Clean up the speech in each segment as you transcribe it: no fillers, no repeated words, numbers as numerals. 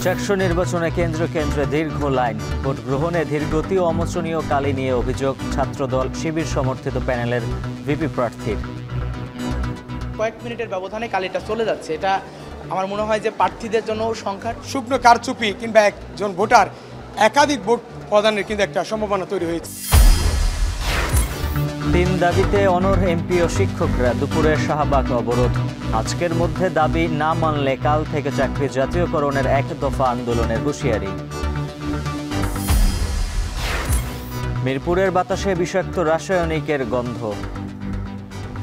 চাকসু নির্বাচনে কেন্দ্রে কেন্দ্রে দীর্ঘ লাইন, ভোট গ্রহণে ধীরগতি ও অমোচনীয় কালি নিয়ে অভিযোগ ছাত্রদল শিবির সমর্থিত প্যানেলের ভিপি প্রার্থীর। কয়েক মিনিটের ব্যবধানে কালিটা চলে যাচ্ছে, এটা আমার মনে হয় যে প্রার্থীদের জন্য সংখ্যার শুকনো কারচুপি কিংবা একজন ভোটার একাধিক ভোট প্রদানের কিন্তু একটা সম্ভাবনা তৈরি হয়েছে। 3 দাবিতে অনড় এমপি ও শিক্ষকরা দুপুরে শাহবাগ অবরোধ। আজকের মধ্যে দাবি না মানলে কাল থেকে চাকরি জাতীয়করণের 1 দফা আন্দোলনের হুঁশিয়ারি। মিরপুরের বাতাসে বিষাক্ত রাসায়নিকের গন্ধ।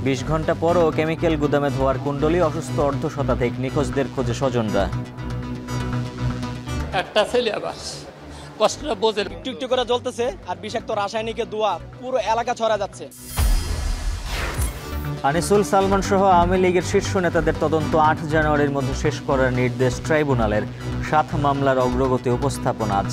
20 ঘন্টা পরও কেমিক্যাল গুদামে ধোয়ার কুণ্ডলী, অসুস্থ অর্ধশতাধিক, নিখোঁজদের খোঁজে স্বজনরা। একটা সিলেবাস কষ্টটা বোঝের একটু করে জ্বলতেছে আর বিষাক্ত রাসায়নিকের ধোঁয়া পুরো এলাকা ছড়া যাচ্ছে। আনিসুল সালমান সহ আওয়ামী লীগের শীর্ষ নেতাদের তদন্ত 8 জানুয়ারির মধ্যে শেষ করার নির্দেশ ট্রাইব্যুনালের। 7 মামলার অগ্রগতি উপস্থাপন আজ।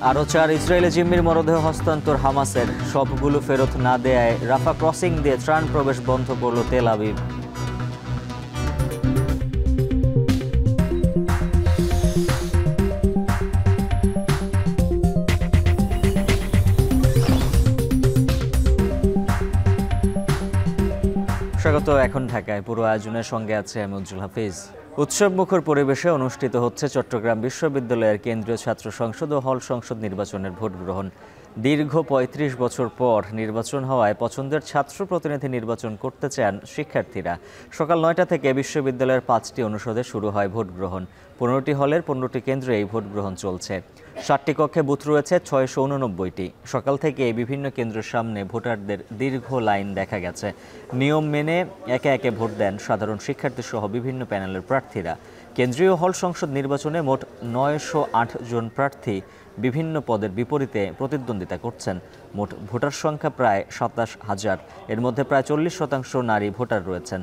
আরও 4 ইসরায়েলি জিম্মির মরদেহ হস্তান্তর হামাসের। সবগুলো ফেরত না দেয়ায় রাফা ক্রসিং দিয়ে ত্রাণ প্রবেশ বন্ধ করল তেল আবিব। স্বাগত। এখন ঢাকায় পুরো আয়োজনের সঙ্গে আছে আমি উজ্জ্বল হাফিজ। উৎসবমুখর পরিবেশে অনুষ্ঠিত হচ্ছে চট্টগ্রাম বিশ্ববিদ্যালয়ের কেন্দ্রীয় ছাত্র সংসদ ও হল সংসদ নির্বাচনের ভোট গ্রহণ। দীর্ঘ ৩৫ বছর পর নির্বাচন হওয়ায় পছন্দের ছাত্র প্রতিনিধি নির্বাচন করতে চান শিক্ষার্থীরা। সকাল ৯টা থেকে বিশ্ববিদ্যালয়ের 5টি অনুষদে শুরু হয় ভোট গ্রহণ। 15টি হলের 15টি কেন্দ্রে এই ভোট গ্রহণ চলছে। 7টি কক্ষে বুথ রয়েছে 689টি। সকাল থেকে বিভিন্ন কেন্দ্রের সামনে ভোটারদের দীর্ঘ লাইন দেখা গেছে। নিয়ম মেনে একে একে ভোট দেন সাধারণ শিক্ষার্থী সহ বিভিন্ন প্যানেলের প্রার্থীরা। কেন্দ্রীয় হল সংসদ নির্বাচনে মোট 908 জন প্রার্থী বিভিন্ন পদের বিপরীতে প্রতিদ্বন্দ্বিতা করছেন। মোট ভোটার সংখ্যা প্রায় 27,000। এর মধ্যে প্রায় 40% নারী ভোটার রয়েছেন।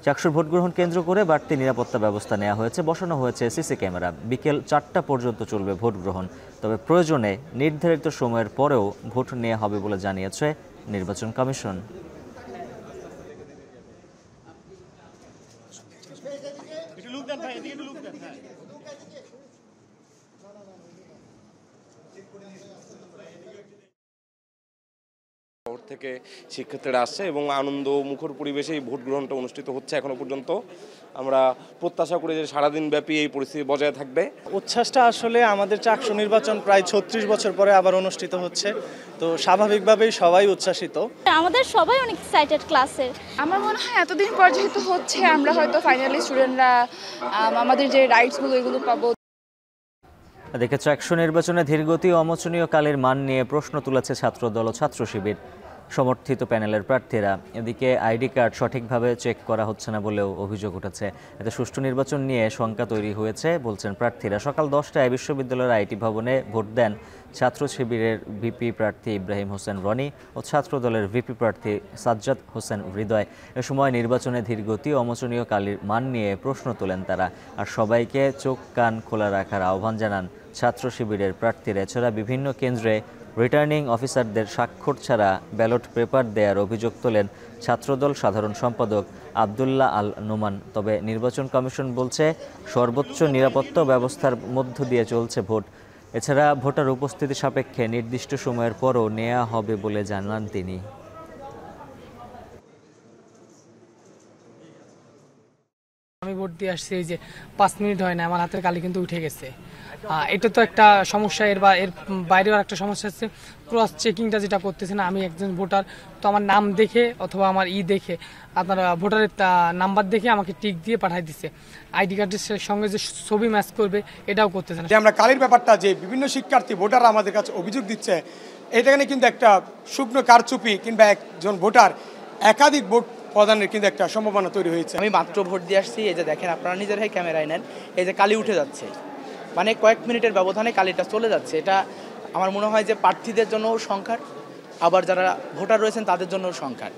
চাকসুর ভোট গ্রহণ কেন্দ্র করে বাড়তি নিরাপত্তা ব্যবস্থা নেওয়া হয়েছে, বসানো হয়েছে সিসি ক্যামেরা। বিকেল 4টা পর্যন্ত চলবে ভোট গ্রহণ। তবে প্রয়োজনে নির্ধারিত সময়ের পরেও ভোট নেওয়া হবে বলে জানিয়েছে নির্বাচন কমিশন। শহর থেকে শিক্ষার্থীরা আসছে এবং আনন্দ মুখর পরিবেশে এই ভোট গ্রহণটা অনুষ্ঠিত হচ্ছে। এখনো পর্যন্ত আমরা প্রত্যাশা করি যে সারাদিন ব্যাপী এই পরিস্থিতি বজায় থাকবে। উচ্ছ্বাসটা আসলে আমাদের চাকসু নির্বাচন প্রায় 36 বছর পরে আবার অনুষ্ঠিত হচ্ছে, তো স্বাভাবিকভাবেই সবাই উচ্ছ্বাসিত। আমাদের সবাই অনেক এক্সাইটেড ক্লাসের। আমার মনে হয় এতদিন পর যেহেতু হচ্ছে, আমরা হয়তো ফাইনালি স্টুডেন্টরা আমাদের যে রাইটসগুলো এগুলো পাবো। এদিকে চাকসু নির্বাচনে ধীরগতি ও অমোচনীয় কালের মান নিয়ে প্রশ্ন তুলেছে ছাত্রদল ও ছাত্র শিবির সমর্থিত প্যানেলের প্রার্থীরা। এদিকে আইডি কার্ড সঠিকভাবে চেক করা হচ্ছে না বলেও অভিযোগ উঠেছে। এতে সুষ্ঠু নির্বাচন নিয়ে শঙ্কা তৈরি হয়েছে বলছেন প্রার্থীরা। সকাল 10টায় বিশ্ববিদ্যালয়ের আইটি ভবনে ভোট দেন ছাত্র শিবিরের ভিপি প্রার্থী ইব্রাহিম হোসেন রনি ও ছাত্রদলের ভিপি প্রার্থী সাজ্জাদ হোসেন হৃদয়। এ সময় নির্বাচনে ধীরগতি ও অমোচনীয় কালির মান নিয়ে প্রশ্ন তোলেন তারা। আর সবাইকে চোখ কান খোলা রাখার আহ্বান জানান ছাত্র শিবিরের প্রার্থীরা। এছাড়া বিভিন্ন কেন্দ্রে রিটার্নিং অফিসারদের স্বাক্ষর ছাড়া ব্যালট পেপার দেওয়ার অভিযোগ তোলেন ছাত্রদল সাধারণ সম্পাদক আবদুল্লাহ আল নোমান। তবে নির্বাচন কমিশন বলছে সর্বোচ্চ নিরাপত্তা ব্যবস্থার মধ্য দিয়ে চলছে ভোট। এছাড়া ভোটার উপস্থিতি সাপেক্ষে নির্দিষ্ট সময়ের পরও নেওয়া হবে বলে জানান তিনি। আমি ভোট দিয়ে আসছি, এই যে 5 মিনিট হয় না আমার হাতের কালি কিন্তু উঠে গেছে। এটা তো একটা সমস্যা। এর বাইরেও একটা সমস্যা হচ্ছে ক্রস চেকিংটা যেটা করতেছে না। আমি একজন ভোটার, তো আমার নাম দেখে অথবা আমার দেখে আপনারা ভোটারের নাম্বার দেখে আমাকে টিক দিয়ে পাঠাই দিচ্ছে। আইডি কার্ডের সঙ্গে যে ছবি ম্যাচ করবে এটাও করতেছে না। আমরা কালির ব্যাপারটা যে বিভিন্ন শিক্ষার্থী ভোটাররা আমাদের কাছে অভিযোগ দিচ্ছে, এখানে কিন্তু একটা শুকনো কারচুপি কিংবা একজন ভোটার একাধিক ভোট প্রদানের কিন্তু একটা সম্ভাবনা তৈরি হয়েছে। আমি মাত্র ভোট দিয়ে আসছি, এই যে দেখেন আপনারা নিজেরাই ক্যামেরায় নেন, এই যে কালি উঠে যাচ্ছে, মানে কয়েক মিনিটের ব্যবধানে কালিটা চলে যাচ্ছে। এটা আমার মনে হয় যে প্রার্থীদের জন্য সংখ্যার, আবার যারা ভোটার রয়েছেন তাদের জন্য সংখ্যার।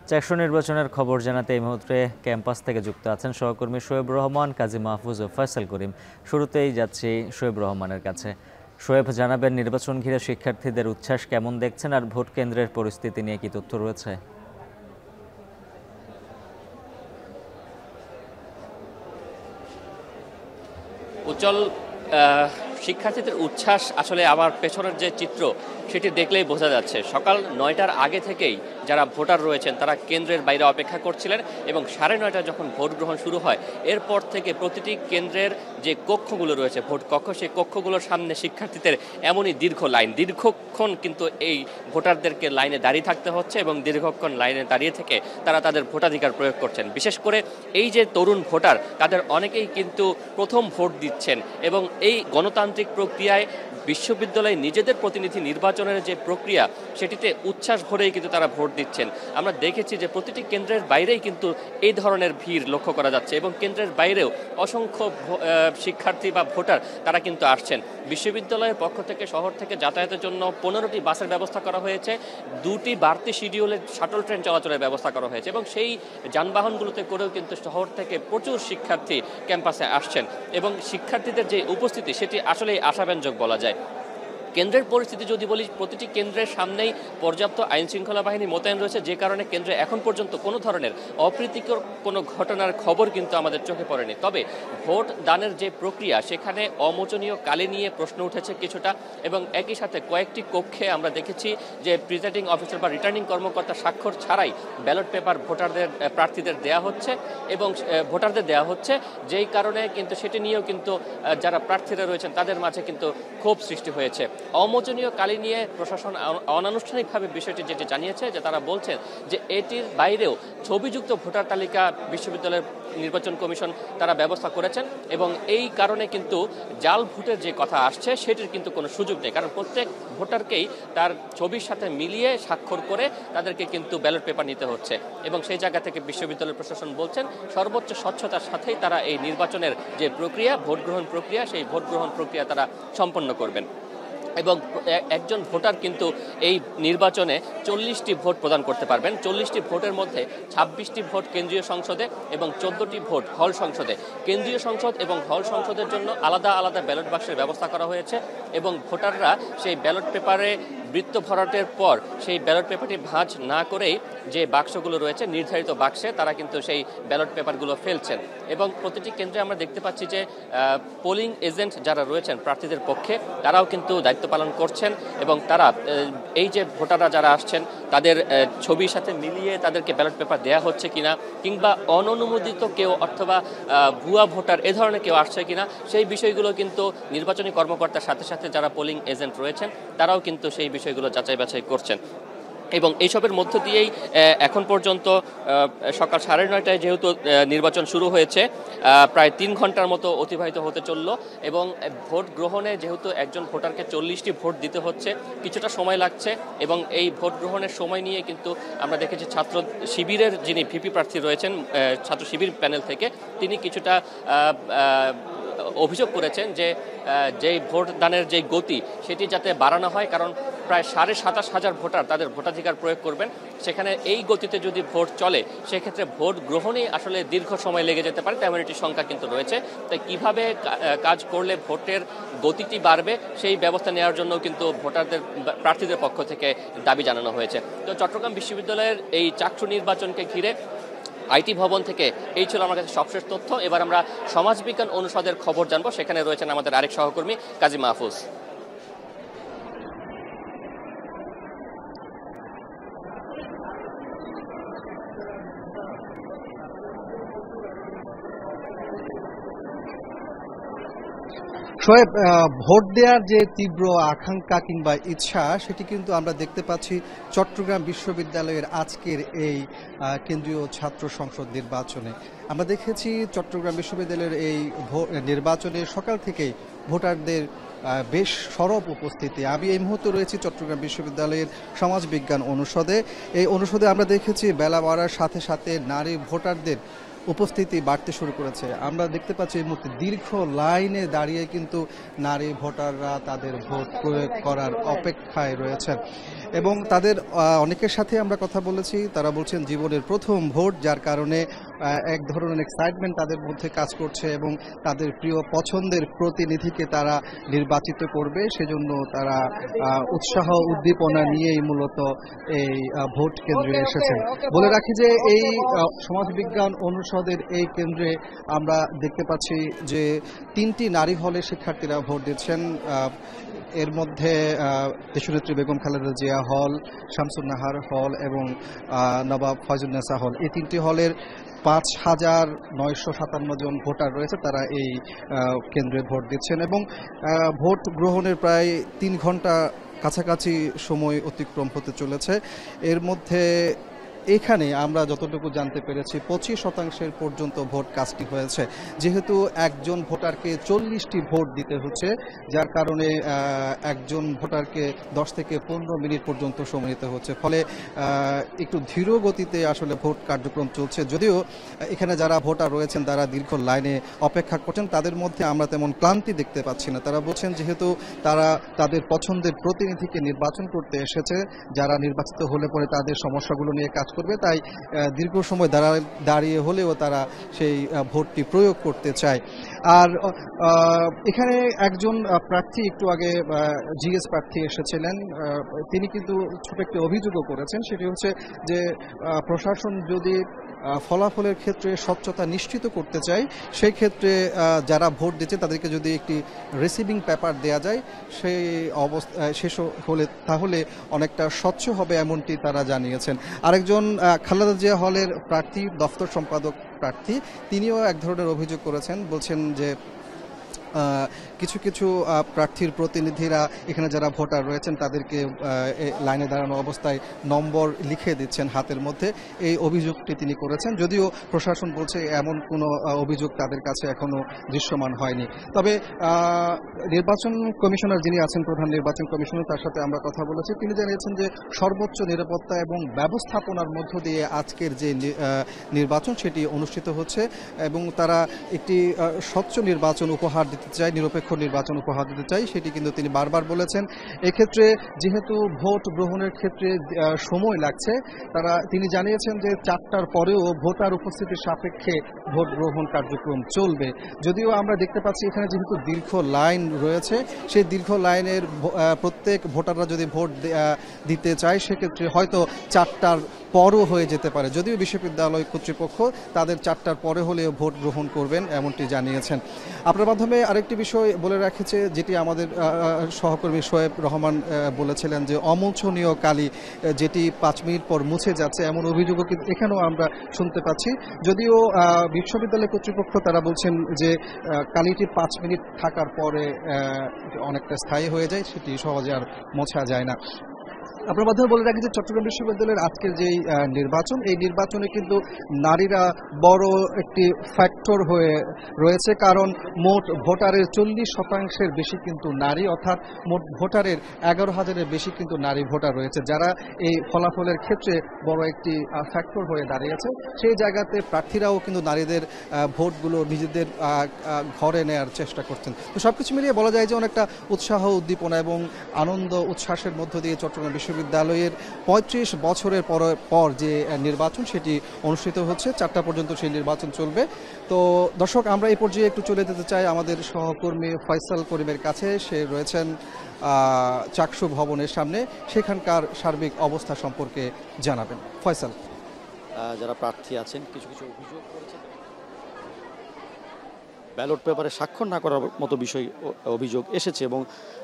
চাকসু নির্বাচনের খবর জানাতে এই মুহূর্তে ক্যাম্পাস থেকে যুক্ত আছেন সহকর্মী শোয়েব রহমান, কাজী মাহফুজ ও ফয়সাল করিম। শুরুতেই যাচ্ছি শোয়েব রহমানের কাছে। শোয়েব, জানাবেন নির্বাচন ঘিরে শিক্ষার্থীদের উচ্ছ্বাস কেমন দেখছেন, আর ভোট কেন্দ্রের পরিস্থিতি নিয়ে কি তথ্য রয়েছে? উজ্জ্বল, শিক্ষার্থীদের উচ্ছ্বাস আসলে আমার পেছনের যে চিত্র সেটি দেখলেই বোঝা যাচ্ছে। সকাল 9টার আগে থেকেই যারা ভোটার রয়েছেন তারা কেন্দ্রের বাইরে অপেক্ষা করছিলেন এবং 9:30 যখন ভোট গ্রহণ শুরু হয় এরপর থেকে প্রতিটি কেন্দ্রের যে কক্ষগুলো রয়েছে ভোট কক্ষ, সেই কক্ষগুলোর সামনে শিক্ষার্থীদের এমনই দীর্ঘ লাইন, দীর্ঘক্ষণ কিন্তু এই ভোটারদেরকে লাইনে দাঁড়িয়ে থাকতে হচ্ছে এবং দীর্ঘক্ষণ লাইনে দাঁড়িয়ে থেকে তারা তাদের ভোটাধিকার প্রয়োগ করছেন। বিশেষ করে এই যে তরুণ ভোটার তাদের অনেকেই কিন্তু প্রথম ভোট দিচ্ছেন এবং এই গণতান্ত্রিক প্রক্রিয়ায় বিশ্ববিদ্যালয়ে নিজেদের প্রতিনিধি নির্বাচনের যে প্রক্রিয়া সেটিতে উচ্ছ্বাস ভরেই কিন্তু তারা ভোট দিচ্ছেন। আমরা দেখেছি যে প্রতিটি কেন্দ্রের বাইরেই কিন্তু এই ধরনের ভিড় লক্ষ্য করা যাচ্ছে এবং কেন্দ্রের বাইরেও অসংখ্য শিক্ষার্থী বা ভোটার তারা কিন্তু আসছেন। বিশ্ববিদ্যালয়ের পক্ষ থেকে শহর থেকে যাতায়াতের জন্য 15টি বাসের ব্যবস্থা করা হয়েছে, 2টি বাড়তি শিডিউলের শাটল ট্রেন চলাচলের ব্যবস্থা করা হয়েছে এবং সেই যানবাহনগুলোতে করেও কিন্তু শহর থেকে প্রচুর শিক্ষার্থী ক্যাম্পাসে আসছেন এবং শিক্ষার্থীদের যে উপস্থিতি সেটি আসলেই আশাব্যঞ্জক বলা যায়। কেন্দ্রের পরিস্থিতি যদি বলি, প্রতিটি কেন্দ্রের সামনেই পর্যাপ্ত আইন শৃঙ্খলা বাহিনী মোতায়েন রয়েছে, যে কারণে কেন্দ্রে এখন পর্যন্ত কোনো ধরনের অপ্রীতিকর কোনো ঘটনার খবর কিন্তু আমাদের চোখে পড়েনি। তবে ভোট দানের যে প্রক্রিয়া সেখানে অমোচনীয় কালি নিয়ে প্রশ্ন উঠেছে কিছুটা এবং একই সাথে কয়েকটি কক্ষে আমরা দেখেছি যে প্রিজাইডিং অফিসার বা রিটার্নিং কর্মকর্তা স্বাক্ষর ছাড়াই ব্যালট পেপার প্রার্থীদের দেয়া হচ্ছে এবং ভোটারদের দেওয়া হচ্ছে, যেই কারণে কিন্তু সেটি নিয়েও কিন্তু যারা প্রার্থীরা রয়েছেন তাদের মাঝে কিন্তু ক্ষোভ সৃষ্টি হয়েছে। অমোচনীয় কালি নিয়ে প্রশাসন অনানুষ্ঠানিকভাবে বিষয়টি যেটি জানিয়েছে যে তারা বলছেন যে এটির বাইরেও ছবিযুক্ত ভোটার তালিকা বিশ্ববিদ্যালয়ের নির্বাচন কমিশন তারা ব্যবস্থা করেছেন এবং এই কারণে কিন্তু জাল ভোটের যে কথা আসছে সেটির কিন্তু কোনো সুযোগ নেই, কারণ প্রত্যেক ভোটারকেই তার ছবির সাথে মিলিয়ে স্বাক্ষর করে তাদেরকে কিন্তু ব্যালট পেপার নিতে হচ্ছে এবং সেই জায়গা থেকে বিশ্ববিদ্যালয় প্রশাসন বলছেন সর্বোচ্চ স্বচ্ছতার সাথেই তারা এই নির্বাচনের যে প্রক্রিয়া, ভোট গ্রহণ প্রক্রিয়া, সেই ভোট গ্রহণ প্রক্রিয়া তারা সম্পন্ন করবেন এবং একজন ভোটার কিন্তু এই নির্বাচনে 40টি ভোট প্রদান করতে পারবেন। 40টি ভোটের মধ্যে 26টি ভোট কেন্দ্রীয় সংসদে এবং 14টি ভোট হল সংসদে। কেন্দ্রীয় সংসদ এবং হল সংসদের জন্য আলাদা আলাদা ব্যালট বাক্সের ব্যবস্থা করা হয়েছে এবং ভোটাররা সেই ব্যালট পেপারে বৃত্ত ভরাটের পর সেই ব্যালট পেপারটি ভাঁজ না করেই যে বাক্সগুলো রয়েছে নির্ধারিত বাক্সে তারা কিন্তু সেই ব্যালট পেপারগুলো ফেলছেন এবং প্রতিটি কেন্দ্রে আমরা দেখতে পাচ্ছি যে পোলিং এজেন্ট যারা রয়েছেন প্রার্থীদের পক্ষে তারাও কিন্তু দায়িত্ব পালন করছেন এবং তারা এই যে ভোটাররা যারা আসছেন তাদের ছবির সাথে মিলিয়ে তাদেরকে ব্যালট পেপার দেওয়া হচ্ছে কিনা কিংবা অননুমোদিত কেউ অথবা ভুয়া ভোটার এ ধরনের কেউ আসছে কিনা সেই বিষয়গুলো কিন্তু নির্বাচনী কর্মকর্তার সাথে সাথে যারা পোলিং এজেন্ট রয়েছেন তারাও কিন্তু সেই বিষয়গুলো যাচাই বাছাই করছেন এবং এইসবের মধ্য দিয়েই এখন পর্যন্ত সকাল 9:30টায় যেহেতু নির্বাচন শুরু হয়েছে, প্রায় 3 ঘন্টার মতো অতিবাহিত হতে চলল এবং ভোট গ্রহণে যেহেতু একজন ভোটারকে 40টি ভোট দিতে হচ্ছে কিছুটা সময় লাগছে এবং এই ভোট গ্রহণের সময় নিয়ে কিন্তু আমরা দেখেছি ছাত্র শিবিরের যিনি ভিপি প্রার্থী রয়েছেন ছাত্র শিবির প্যানেল থেকে তিনি কিছুটা অভিযোগ করেছেন যে যেই ভোট দানের যে গতি সেটি যাতে বাড়ানো হয়, কারণ প্রায় 27,500 ভোটার তাদের ভোটাধিকার প্রয়োগ করবেন, সেখানে এই গতিতে যদি ভোট চলে সেক্ষেত্রে ভোট গ্রহণেই আসলে দীর্ঘ সময় লেগে যেতে পারে, তেমন একটি সংখ্যা কিন্তু রয়েছে। তাই কিভাবে কাজ করলে ভোটের গতিটি বাড়বে সেই ব্যবস্থা নেওয়ার জন্য কিন্তু প্রার্থীদের পক্ষ থেকে দাবি জানানো হয়েছে। তো চট্টগ্রাম বিশ্ববিদ্যালয়ের এই চাকসু নির্বাচনকে ঘিরে আইটি ভবন থেকে এই ছিল আমার কাছে সবশেষ তথ্য। এবার আমরা সমাজবিজ্ঞান অনুষদের খবর জানবো, সেখানে রয়েছেন আমাদের আরেক সহকর্মী কাজী মাহফুজ। শোয়েব, ভোট দেওয়ার যে তীব্র আকাঙ্ক্ষা কিংবা ইচ্ছা সেটি কিন্তু আমরা দেখতে পাচ্ছি চট্টগ্রাম বিশ্ববিদ্যালয়ের আজকের এই কেন্দ্রীয় ছাত্র সংসদ নির্বাচনে। আমরা দেখেছি চট্টগ্রাম বিশ্ববিদ্যালয়ের এই নির্বাচনে সকাল থেকেই ভোটারদের বেশ সরব উপস্থিতি। আমি এই মুহূর্তে রয়েছি চট্টগ্রাম বিশ্ববিদ্যালয়ের সমাজবিজ্ঞান অনুষদে। এই অনুষদে আমরা দেখেছি বেলা বাড়ার সাথে সাথে নারী ভোটারদের উপস্থিতি বাড়তে শুরু করেছে। আমরা দেখতে পাচ্ছি এই মুহূর্তে দীর্ঘ লাইনে দাঁড়িয়ে কিন্তু নারী ভোটাররা তাদের ভোট প্রয়োগ করার অপেক্ষায় রয়েছেন এবং তাদের অনেকের সাথে আমরা কথা বলেছি, তারা বলছেন জীবনের প্রথম ভোট, যার কারণে এক ধরনের এক্সাইটমেন্ট তাদের মধ্যে কাজ করছে এবং তাদের প্রিয় পছন্দের প্রতিনিধিকে তারা নির্বাচিত করবে, সেজন্য তারা উৎসাহ উদ্দীপনা নিয়েই মূলত এই ভোট কেন্দ্রে এসেছেন। বলে রাখি যে এই সমাজবিজ্ঞান অনুষদের এই কেন্দ্রে আমরা দেখতে পাচ্ছি যে 3টি নারী হলে শিক্ষার্থীরা ভোট দিচ্ছেন। এর মধ্যে দেশনেত্রী বেগম খালেদা জিয়া হল, শামসুন নাহার হল এবং নবাব ফয়জুন্নেসা হল, এই 3টি হলের 5,957 জন ভোটার রয়েছে, তারা এই কেন্দ্রে ভোট দিচ্ছেন এবং ভোট গ্রহণের প্রায় 3 ঘন্টা কাছাকাছি সময় অতিক্রম হতে চলেছে। এর মধ্যে এখানে আমরা যতটুকু জানতে পেরেছি 25% পর্যন্ত ভোট কাস্টিং হয়েছে। যেহেতু একজন ভোটারকে 40টি ভোট দিতে হচ্ছে, যার কারণে একজন ভোটারকে 10 থেকে 15 মিনিট পর্যন্ত সময় নিতে হচ্ছে, ফলে একটু ধীর গতিতে আসলে ভোট কার্যক্রম চলছে। যদিও এখানে যারা ভোটার রয়েছেন তারা দীর্ঘ লাইনে অপেক্ষা করছেন, তাদের মধ্যে আমরা তেমন ক্লান্তি দেখতে পাচ্ছি না। তারা বলছেন যেহেতু তারা তাদের পছন্দের প্রতিনিধিকে নির্বাচন করতে এসেছে, যারা নির্বাচিত হলে পরে তাদের সমস্যাগুলো নিয়ে কাজ করবে, তাই দীর্ঘ সময় দাঁড়িয়ে হলেও তারা সেই ভোটটি প্রয়োগ করতে চায়। আর এখানে একজন প্রার্থী একটু আগে জিএস প্রার্থী এসেছিলেন, তিনি কিন্তু ছোট একটি অভিযোগও করেছেন, সেটি হচ্ছে যে প্রশাসন যদি ফলাফলের ক্ষেত্রে স্বচ্ছতা নিশ্চিত করতে চায়, সেই ক্ষেত্রে যারা ভোট দিচ্ছে তাদেরকে যদি একটি রিসিভিং পেপার দেয়া যায়, সেই অবস্থা শেষ হলে তাহলে অনেকটা স্বচ্ছ হবে, এমনটি তারা জানিয়েছেন। আরেকজন খালেদা জিয়া হলের প্রার্থী, দফতর সম্পাদক প্রার্থী, তিনিও এক ধরনের অভিযোগ করেছেন। বলছেন যে কিছু কিছু প্রার্থীর প্রতিনিধিরা এখানে যারা ভোটার রয়েছেন তাদেরকে লাইনে দাঁড়ানো অবস্থায় নম্বর লিখে দিচ্ছেন হাতের মধ্যে, এই অভিযোগটি তিনি করেছেন। যদিও প্রশাসন বলছে এমন কোনো অভিযোগ তাদের কাছে এখনো দৃশ্যমান হয়নি। তবে নির্বাচন কমিশনার যিনি আছেন, প্রধান নির্বাচন কমিশনার, তার সাথে আমরা কথা বলেছি। তিনি জানিয়েছেন যে সর্বোচ্চ নিরাপত্তা এবং ব্যবস্থাপনার মধ্য দিয়ে আজকের যে নির্বাচন সেটি অনুষ্ঠিত হচ্ছে এবং তারা একটি স্বচ্ছ নির্বাচন উপহার দিতে চায়, নিরপেক্ষ নির্বাচন উপহার দিতে চাই, সেটি কিন্তু তিনি বারবার বলেছেন। এক্ষেত্রে যেহেতু ভোট গ্রহণের ক্ষেত্রে সময় লাগছে, তিনি জানিয়েছেন যে 4টার পরেও ভোটার উপস্থিতির সাপেক্ষে ভোট গ্রহণ কার্যক্রম চলবে। যদিও আমরা দেখতে পাচ্ছি এখানে যেহেতু দীর্ঘ লাইন রয়েছে, সেই দীর্ঘ লাইনের প্রত্যেক ভোটাররা যদি ভোট দিতে চায় সেক্ষেত্রে হয়তো 4টার পরও হয়ে যেতে পারে। যদিও বিশ্ববিদ্যালয় কর্তৃপক্ষ তাদের 4টার পরে হলেও ভোট গ্রহণ করবেন এমনটি জানিয়েছেন। আপনার মাধ্যমে আরেকটি বিষয় বলে রাখছে, যেটি আমাদের সহকর্মী শোয়েব রহমান বলেছিলেন যে অমোচনীয় কালি যেটি 5 মিনিট পর মুছে যাচ্ছে, এমন অভিযোগও কিন্তু এখানেও আমরা শুনতে পাচ্ছি। যদিও বিশ্ববিদ্যালয় কর্তৃপক্ষ তারা বলছেন যে কালিটি 5 মিনিট থাকার পরে অনেকটা স্থায়ী হয়ে যায়, সেটি সহজে আর মোছা যায় না। আপনার মাধ্যমে বলে রাখি যে চট্টগ্রাম বিশ্ববিদ্যালয়ের আজকের যেই নির্বাচন, এই নির্বাচনে কিন্তু নারীরা বড় একটি ফ্যাক্টর হয়ে রয়েছে, কারণ মোট ভোটারের 40% বেশি কিন্তু নারী, অর্থাৎ মোট ভোটারের 11,000-এর বেশি কিন্তু নারী ভোটার রয়েছে, যারা এই ফলাফলের ক্ষেত্রে বড় একটি ফ্যাক্টর হয়ে দাঁড়িয়েছে। সেই জায়গাতে প্রার্থীরাও কিন্তু নারীদের ভোটগুলো নিজেদের ঘরে নেয়ার চেষ্টা করছেন। তো সবকিছু মিলিয়ে বলা যায় যে অনেকটা উৎসাহ উদ্দীপনা এবং আনন্দ উচ্ছ্বাসের মধ্য দিয়ে চট্টগ্রাম বিশ্ববিদ্যালয়ের 35 বছরের পর যে নির্বাচন সেটি অনুষ্ঠিত হচ্ছে। 4টা পর্যন্ত সেই নির্বাচন চলবে। তো দর্শক, আমরা এই পর্যায়ে একটু চলে যেতে চাই আমাদের সহকর্মী ফয়সাল করিমের কাছে। সে রয়েছেন চাকসু ভবনের সামনে, সেখানকার সার্বিক অবস্থা সম্পর্কে জানাবেন। ফয়সাল, যারা প্রার্থী আছেন কিছু কিছু অভিযোগ করেছেন, ব্যালট পেপারে স্বাক্ষর না করার মতো অভিযোগ এসেছে এবং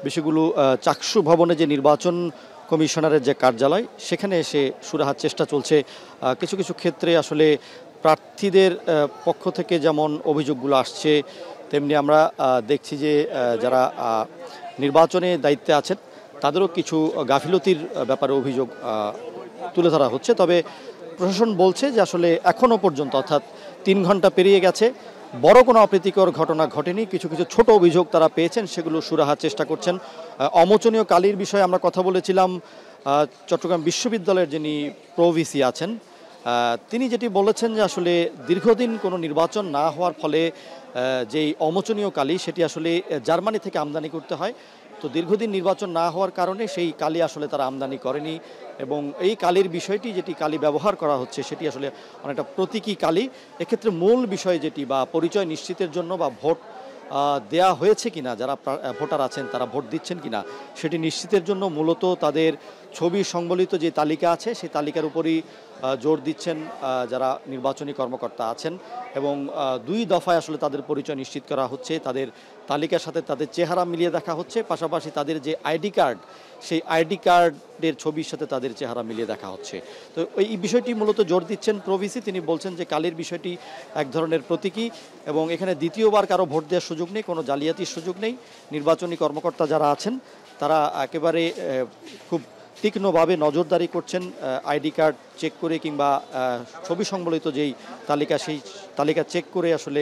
বিষয়গুলো চাকসু ভবনে যে নির্বাচন কমিশনারের যে কার্যালয় সেখানে এসে সুরাহার চেষ্টা চলছে। কিছু কিছু ক্ষেত্রে আসলে প্রার্থীদের পক্ষ থেকে যেমন অভিযোগগুলো আসছে, তেমনি আমরা দেখছি যে যারা নির্বাচনে দায়িত্বে আছেন তাদেরও কিছু গাফিলতির ব্যাপারে অভিযোগ তুলে ধরা হচ্ছে। তবে প্রশাসন বলছে যে আসলে এখনও পর্যন্ত, অর্থাৎ 3 ঘন্টা পেরিয়ে গেছে, বড় কোনো অপ্রীতিকর ঘটনা ঘটেনি। কিছু কিছু ছোট অভিযোগ তারা পেয়েছেন, সেগুলো সুরাহার চেষ্টা করছেন। অমোচনীয় কালির বিষয়ে আমরা কথা বলেছিলাম চট্টগ্রাম বিশ্ববিদ্যালয়ের যিনি প্রভিসি আছেন, তিনি যেটি বলেছেন যে আসলে দীর্ঘদিন কোনো নির্বাচন না হওয়ার ফলে যেই অমোচনীয় কালি সেটি আসলে জার্মানি থেকে আমদানি করতে হয় তো দীর্ঘদিন নির্বাচন না হওয়ার কারণে সেই কালি আসলে তারা আমদানি করেনি এবং এই কালির বিষয়টি যেটি কালি ব্যবহার করা হচ্ছে সেটি আসলে অনেকটা প্রতীকী কালি। এক্ষেত্রে মূল বিষয় যেটি বা পরিচয় নিশ্চিতের জন্য বা ভোট দেয়া হয়েছে কিনা, যারা ভোটার আছেন তারা ভোট দিচ্ছেন কিনা সেটি নিশ্চিতের জন্য মূলত তাদের ছবি সংবলিত যে তালিকা আছে সেই তালিকার উপরই জোর দিচ্ছেন যারা নির্বাচনী কর্মকর্তা আছেন এবং 2 দফায় আসলে তাদের পরিচয় নিশ্চিত করা হচ্ছে। তাদের তালিকার সাথে তাদের চেহারা মিলিয়ে দেখা হচ্ছে, পাশাপাশি তাদের যে আইডি কার্ড সেই আইডি কার্ডের ছবির সাথে তাদের চেহারা মিলিয়ে দেখা হচ্ছে। তো এই বিষয়টি মূলত জোর দিচ্ছেন প্রভিসি। তিনি বলছেন যে কালির বিষয়টি এক ধরনের প্রতীকী এবং এখানে দ্বিতীয়বার কারো ভোট দেওয়ার সুযোগ নেই, কোনো জালিয়াতির সুযোগ নেই। নির্বাচনী কর্মকর্তা যারা আছেন তারা একেবারে খুব তীক্ষ্ণভাবে নজরদারি করছেন, আইডি কার্ড চেক করে কিংবা ছবি সংবলিত যেই তালিকা সেই তালিকা চেক করে আসলে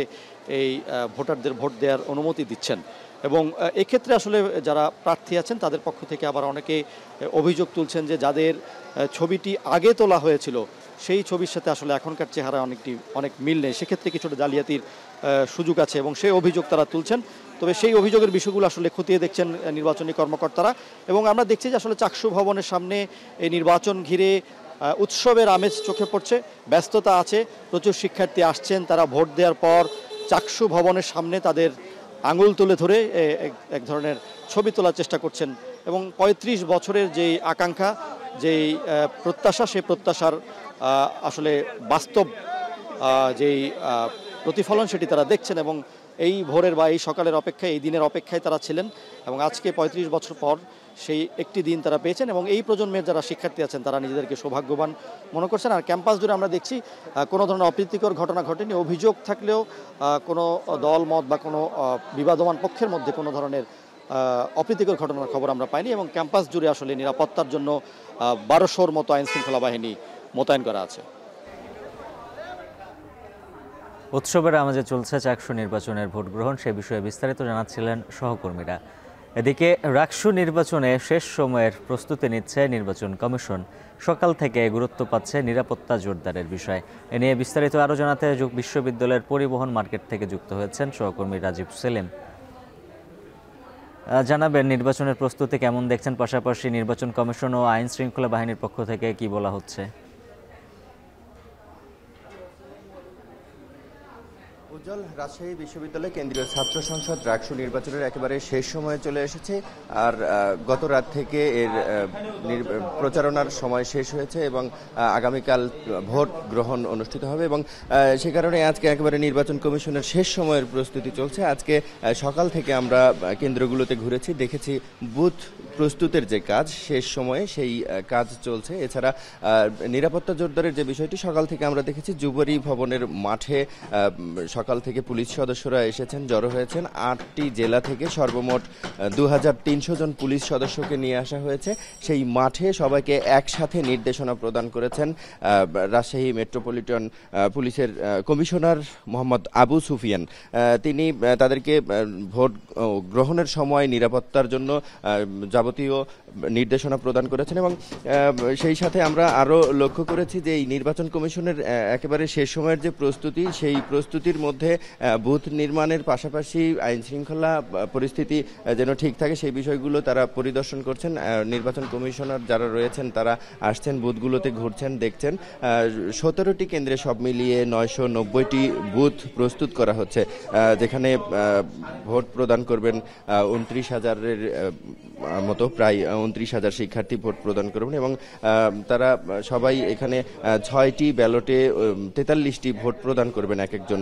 এই ভোটারদের ভোট দেওয়ার অনুমতি দিচ্ছেন। এবং এক্ষেত্রে আসলে যারা প্রার্থী আছেন তাদের পক্ষ থেকে আবার অনেকে অভিযোগ তুলছেন যে যাদের ছবিটি আগে তোলা হয়েছিল সেই ছবির সাথে আসলে এখনকার চেহারা অনেক মিল নেই, সেক্ষেত্রে কিছুটা জালিয়াতির সুযোগ আছে এবং সেই অভিযোগ তারা তুলছেন। তবে সেই অভিযোগের বিষয়গুলো আসলে খতিয়ে দেখছেন নির্বাচনী কর্মকর্তারা এবং আমরা দেখছি যে আসলে চাকসু ভবনের সামনে এই নির্বাচন ঘিরে উৎসবের আমেজ চোখে পড়ছে, ব্যস্ততা আছে, প্রচুর শিক্ষার্থী আসছেন, তারা ভোট দেওয়ার পর চাকসু ভবনের সামনে তাদের আঙুল তুলে ধরে এক ধরনের ছবি তোলার চেষ্টা করছেন এবং ৩৫ বছরের যেই আকাঙ্ক্ষা, যেই প্রত্যাশা, সেই প্রত্যাশার আসলে বাস্তব যেই প্রতিফলন সেটি তারা দেখছেন এবং এই ভোরের বা এই সকালের অপেক্ষায়, এই দিনের অপেক্ষায় তারা ছিলেন এবং আজকে ৩৫ বছর পর সেই একটি দিন তারা পেয়েছেন এবং এই প্রজন্মের যারা শিক্ষার্থী আছেন তারা নিজেদেরকে সৌভাগ্যবান মনে করছেন। আর ক্যাম্পাস জুড়ে আমরা দেখছি কোনো ধরনের অপ্রীতিকর ঘটনা ঘটেনি, অভিযোগ থাকলেও কোনো দল মত বা কোনো বিবাদমান পক্ষের মধ্যে কোনো ধরনের অপ্রীতিকর ঘটনার খবর আমরা পাইনি এবং ক্যাম্পাস জুড়ে আসলে নিরাপত্তার জন্য ১২০০-র মতো আইনশৃঙ্খলা বাহিনী মোতায়েন করা আছে। উৎসবের আমেজে চলছে চাকসু নির্বাচনের ভোট গ্রহণ, সে বিষয়ে বিস্তারিত জানাচ্ছিলেন সহকর্মীরা। এদিকে রাকসু নির্বাচনে শেষ সময়ের প্রস্তুতি নিচ্ছে নির্বাচন কমিশন। সকাল থেকে গুরুত্ব পাচ্ছে নিরাপত্তা জোরদারের বিষয়। এ নিয়ে বিস্তারিত আরও জানাতে বিশ্ববিদ্যালয়ের পরিবহন মার্কেট থেকে যুক্ত হয়েছেন সহকর্মী রাজীব সেলিম। জানাবেন নির্বাচনের প্রস্তুতি কেমন দেখছেন, পাশাপাশি নির্বাচন কমিশন ও আইন শৃঙ্খলা বাহিনীর পক্ষ থেকে কি বলা হচ্ছে? উজ্জ্বল, রাজশাহী বিশ্ববিদ্যালয় কেন্দ্রীয় ছাত্র সংসদ রাকসু নির্বাচনের একেবারে শেষ সময়ে চলে এসেছে আর গত রাত থেকে এর প্রচারণার সময় শেষ হয়েছে এবং আগামীকাল ভোট গ্রহণ অনুষ্ঠিত হবে এবং সে কারণে আজকে একেবারে নির্বাচন কমিশনের শেষ সময়ের প্রস্তুতি চলছে। আজকে সকাল থেকে আমরা কেন্দ্রগুলোতে ঘুরেছি, দেখেছি বুথ প্রস্তুতের যে কাজ শেষ সময়ে সেই কাজ চলছে। এছাড়া নিরাপত্তা জোরদারের যে বিষয়টি সকাল থেকে আমরা দেখেছি, যুবরী ভবনের মাঠে সকাল থেকে পুলিশ সদস্যরা এসেছেন, জড়ো হয়েছেন। ৮টি জেলা থেকে সর্বমোট ২৩০০ জন পুলিশ সদস্যকে নিয়ে আসা হয়েছে। সেই মাঠে সবাইকে একসাথে নির্দেশনা প্রদান করেছেন রাজশাহী মেট্রোপলিটন পুলিশের কমিশনার মোহাম্মদ আবু সুফিয়ান। তিনি তাদেরকে ভোট গ্রহণের সময় নিরাপত্তার জন্য যাবতীয় নির্দেশনা প্রদান করেছেন এবং সেই সাথে আমরা আরও লক্ষ্য করেছি যে এই নির্বাচন কমিশনের একেবারে শেষ সময়ের যে প্রস্তুতি, সেই প্রস্তুতির মধ্যে বুথ নির্মাণের পাশাপাশি আইন শৃঙ্খলা পরিস্থিতি যেন ঠিক থাকে সেই বিষয়গুলো তারা পরিদর্শন করছেন। নির্বাচন কমিশনার যারা রয়েছেন তারা আসছেন, বুথগুলোতে ঘুরছেন, দেখছেন। 17টি কেন্দ্রে সব মিলিয়ে 990টি বুথ প্রস্তুত করা হচ্ছে, যেখানে ভোট প্রদান করবেন 29,000-এর মতো, প্রায় 29,000 শিক্ষার্থী ভোট প্রদান করবেন এবং তারা সবাই এখানে 6টি ব্যালটে 43টি ভোট প্রদান করবেন এক একজন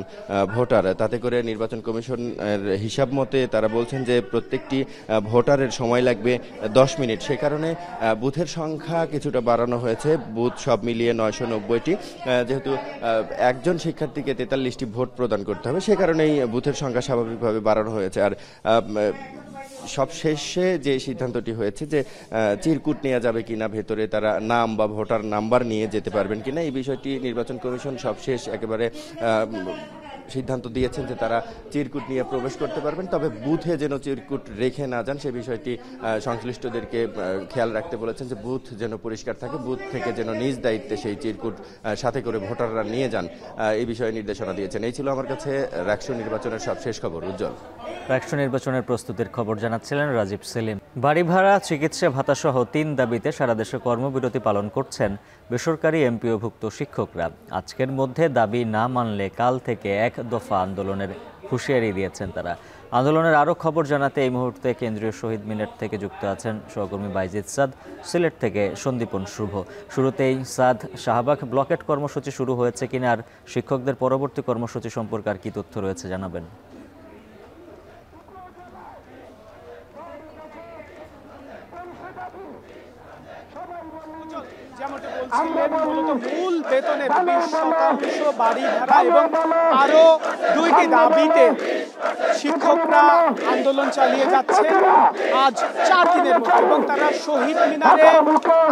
ভোটার। তাতে করে নির্বাচন কমিশনের হিসাব মতে তারা বলছেন যে প্রত্যেকটি ভোটারের সময় লাগবে 10 মিনিট। সে কারণে বুথের সংখ্যা কিছুটা বাড়ানো হয়েছে, বুথ সব মিলিয়ে 990টি। যেহেতু একজন শিক্ষার্থীকে 43টি ভোট প্রদান করতে হবে, সে কারণেই বুথের সংখ্যা স্বাভাবিকভাবে বাড়ানো হয়েছে। আর সব শেষে যে সিদ্ধান্তটি হয়েছে যে চিরকুট নেওয়া যাবে কিনা, ভেতরে তারা নাম বা ভোটার নাম্বার নিয়ে যেতে পারবেন কিনা, এই বিষয়টি নির্বাচন কমিশন সবশেষ একেবারে সিদ্ধান্ত দিয়েছেন যে তারা চিরকুট নিয়ে প্রবেশ করতে পারবেন, তবে বুথে যেন চিরকুট রেখে না যান সে বিষয়টি সংশ্লিষ্টদেরকে খেয়াল রাখতে বলেছেন, যে বুথ যেন পরিষ্কার থাকে, বুথ থেকে যেন নিজ দায়িত্বে সেই চিরকুট সাথে করে ভোটাররা নিয়ে যান, এই বিষয়ে নির্দেশনা দিয়েছেন। এই ছিল আমার কাছে রাকসু নির্বাচনের সব শেষ খবর। উজ্জ্বল। রাকসু নির্বাচনের প্রস্তুতির খবর জানাচ্ছিলেন রাজীব সেলিম। বাড়ি ভাড়া, চিকিৎসা ভাতা সহ 3 দাবিতে সারা দেশে কর্মবিরতি পালন করছেন বেসরকারি এমপিওভুক্ত শিক্ষকরা। আজকের মধ্যে দাবি না মানলে কাল থেকে 1 দফা আন্দোলনের হুঁশিয়ারি দিয়েছেন তারা। আন্দোলনের আরও খবর জানাতে এই মুহূর্তে কেন্দ্রীয় শহীদ মিনার থেকে যুক্ত আছেন সহকর্মী বাইজিদ সাদ, সিলেট থেকে সন্দীপন শুভ। শুরুতেই সাদ, শাহবাগ ব্লকেট কর্মসূচি শুরু হয়েছে কিনা আর শিক্ষকদের পরবর্তী কর্মসূচি সম্পর্কে আর কি তথ্য রয়েছে জানাবেন। মূল বেতনের 20% বাড়ি ভাড়া এবং আরো 2টি দাবিতে শিক্ষকরা আন্দোলন চালিয়ে যাচ্ছে আজ 4 দিনের মতো, এবং তারা শহীদ মিনারে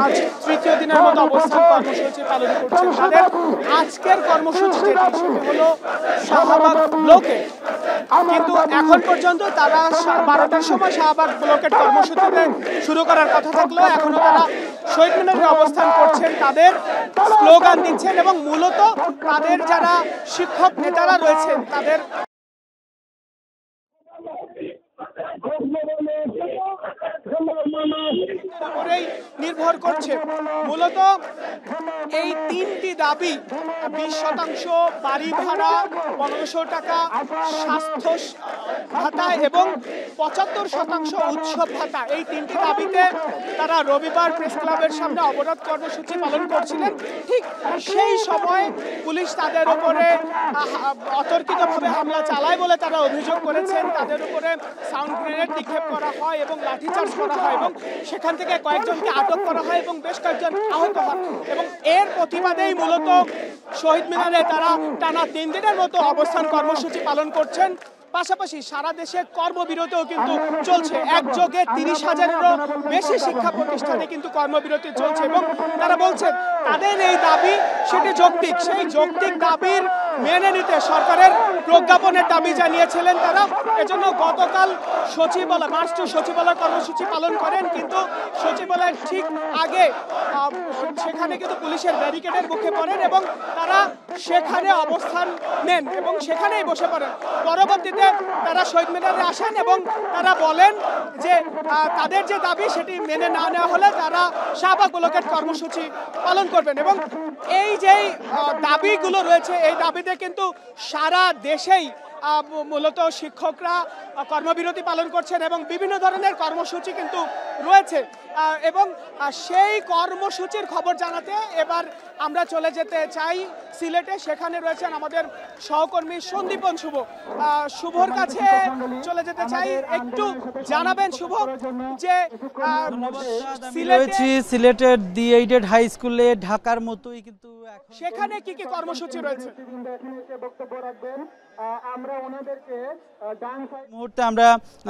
আজ 3য় দিনের মতো অবস্থান কর্মসূচি পালন করছেন। তাদের আজকের কর্মসূচি যেটি সেটি হলো শাহবাগ ব্লকে, কিন্তু এখন পর্যন্ত তারা 12টার সময় শাহবাগ ব্লকের কর্মসূচিতে শুরু করার কথা থাকলেও এখনো তারা শহীদ মিনারে অবস্থান করছেন, তাদের স্লোগান দিচ্ছেন এবং মূলত তাদের যারা শিক্ষক নেতারা রয়েছেন তাদের উপরেই নির্ভর করছে। মূলত এই 3টি দাবি, 20% বাড়ি ভাড়া, 1500 টাকা স্বাস্থ্য ভাতা এবং 75% উৎসব ভাতা, এই 3টি দাবিতে তারা রবিবার প্রেস ক্লাবের সামনে অবরোধ কর্মসূচি পালন করছিলেন। ঠিক সেই সময় পুলিশ তাদের উপরে অতর্কিতভাবে হামলা চালায় বলে তারা অভিযোগ করেছেন। তাদের উপরে সাউন্ড গ্রেনেড নিক্ষেপ করা হয় এবং লাঠিচার্জ করা হয় এবং সেখান থেকে কয়েকজনকে আটক করা হয় এবং বেশ কয়েকজন আহত হয়, এবং এর প্রতিবাদেই মূলত শহীদ মিনারে তারা টানা 3 দিনের মতো অবস্থান কর্মসূচি পালন করছেন। পাশাপাশি সারা দেশে কর্মবিরতিও কিন্তু চলছে। একযোগে 30,000-এরও বেশি শিক্ষা প্রতিষ্ঠানে কিন্তু কর্মবিরতি চলছে এবং তারা বলছেন তাদের এই দাবি সেটি যৌক্তিক, সেই যৌক্তিক দাবির মেনে নিতে সরকারের প্রজ্ঞাপনের দাবি জানিয়েছিলেন তারা। এজন্য গতকাল সচিবালয়, মার্চ টু সচিবালয় কর্মসূচি পালন করেন, কিন্তু সচিবালয়ের ঠিক আগে সেখানে কিন্তু পুলিশের ব্যারিকেডের মুখে পড়েন এবং তারা সেখানে অবস্থান নেন এবং সেখানেই বসে পড়েন। পরবর্তীতে তারা শহীদ মিনারে আসেন এবং তারা বলেন যে তাদের যে দাবি সেটি মেনে না নেওয়া হলে তারা শাহবাগ ব্লকের কর্মসূচি পালন করবেন। এবং এই যেই দাবিগুলো রয়েছে এই দাবিতে কিন্তু সারা দেশেই মূলত শিক্ষকরা কর্মবিরতি পালন করছেন এবং বিভিন্ন ধরনের কর্মসূচি কিন্তু রয়েছে। এবং সেই কর্মসূচির খবর জানাতে এবার আমরা চলে যেতে চাই সিলেটে। সেখানে রয়েছেন আমাদের সহকর্মী সন্দীপন শুভ। শুভর কাছে চলে যেতে চাই, একটু জানাবেন শুভ যে সিলেটের দি এইডেড হাই স্কুলে ঢাকার মতোই কিন্তু সেখানে কি কি কর্মসূচি রয়েছে? মুহূর্তে আমরা